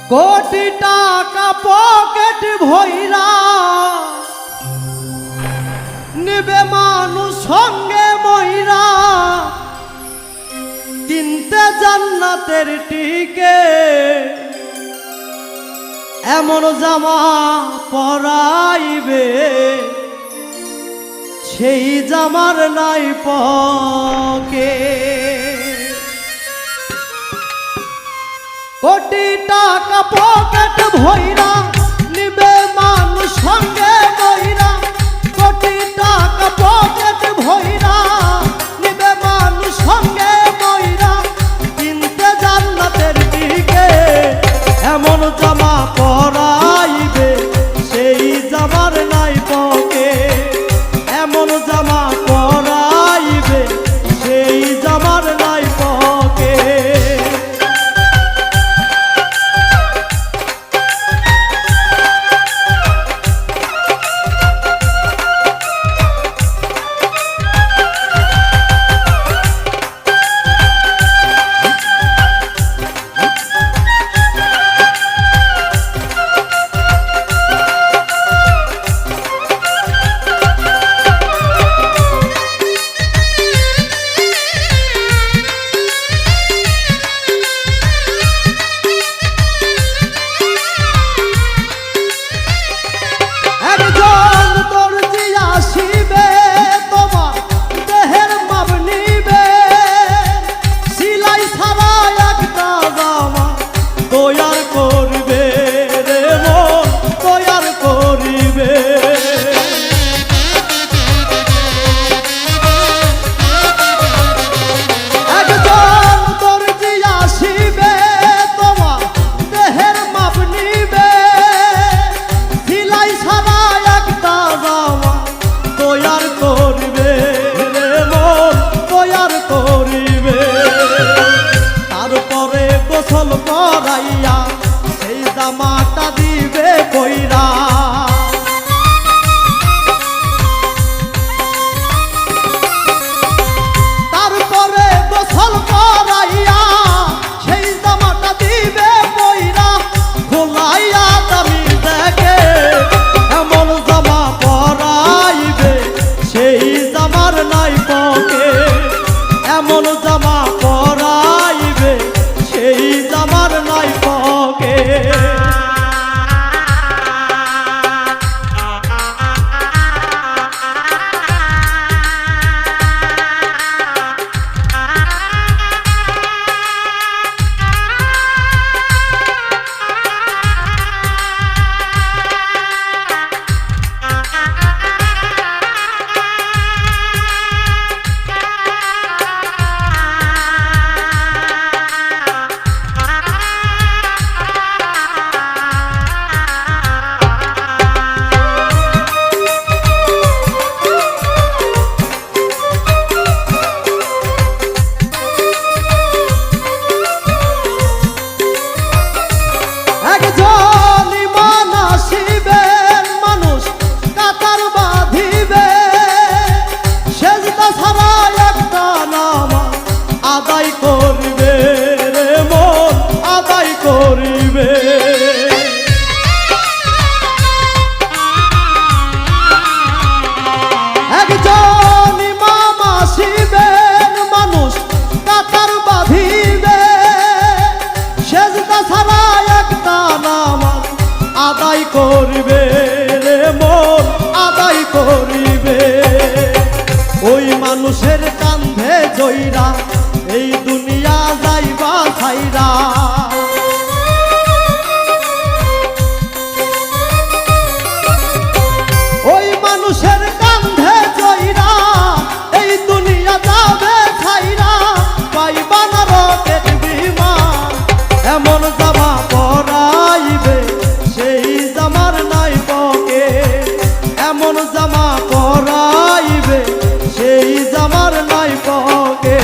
কোটি টাকা পকেট ভইরা নিবে মানুষ সঙ্গে মইরা কিনতে জান্নাতের টিকে এমন জামা পরাইবে সেই জামার নাই পকে কোটি টাকা পকেট ভইরা নিবে মানুষ সঙ্গে মইরা কোটি টাকা পকেট ভইরা নিবে মানুষ সঙ্গে মইরা কিনতে জান্নাতের দিকে এমন জামা পরাইবে সেই জামার নাই পকে এমন জামা পরাইবে সেই জামার নাই পকে গোসল করাইয়া সেই জামাটা দিবে কইরা তারপরে গোসল করাইয়া সেই জামাটা দিবে কইরা খোলাইয়া দামি দেখে এমন জামা পরাইবে সেই জামার নাই পকে এমন জামা পরাইবে সেই জামার নাই পকে আদায় করিবে রে মন আদায় করিবে একজন ইমাম আসিবেন মানুষ কাতার বাঁধিবে সেজদা ছাড়া একটা নামাজ আদায় করিবে রে মন আদায় করিবে ওই মানুষের কান্ধে জয়রা এই দুনিয়া যাইবা ছাইরা ওই মানুষের কান্ধে জয়রা এই দুনিয়া যাবে ছাইরা পাইবা না রকেট বিমান এমন জামা পরাইবে সেই জামার নাই পকে এমন জামা পরাইবে সেই জামার নাই পকে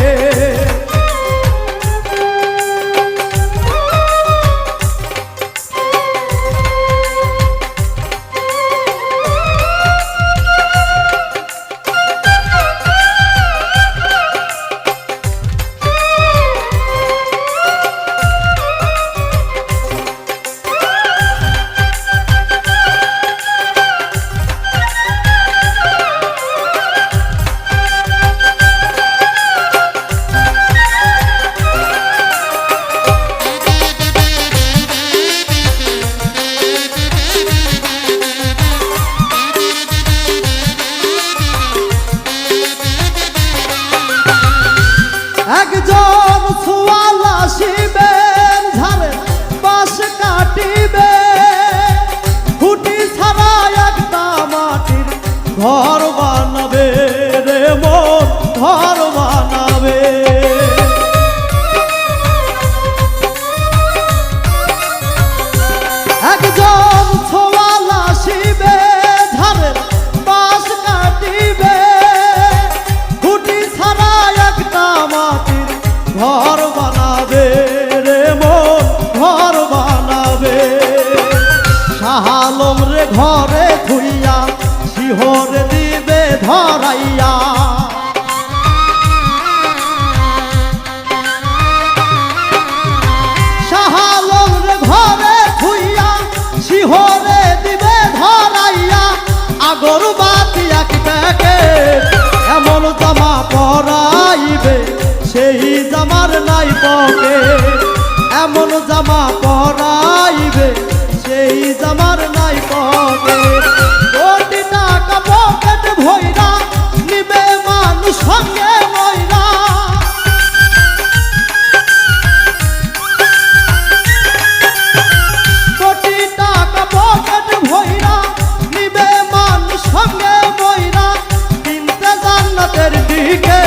পরাইবে সেই জামার নাই পকে, এমন জামা পরাইবে সেই জামার নাই পকে। কোটি টাকা পকেট ভইরা নিবে মানুষ সঙ্গে ময়রা, কোটি টাকা পকেট ভইরা নিবে মানুষ সঙ্গে ময়রা, কিনতে জান্নাতের দিকে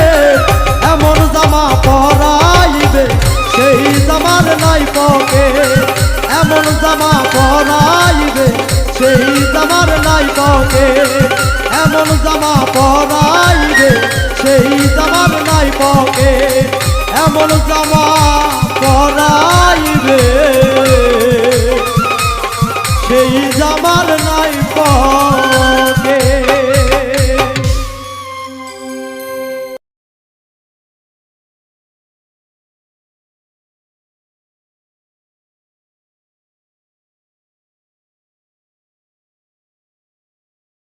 এমন জামা পরাইবে সেই জামার নাই পকে, এমন জামা পরাইবে সেই জামার নাই পকে, এমন জামা পরাইবে সেই জামার নাই পকে, এমন জামা পরাইবে সেই জামার নাই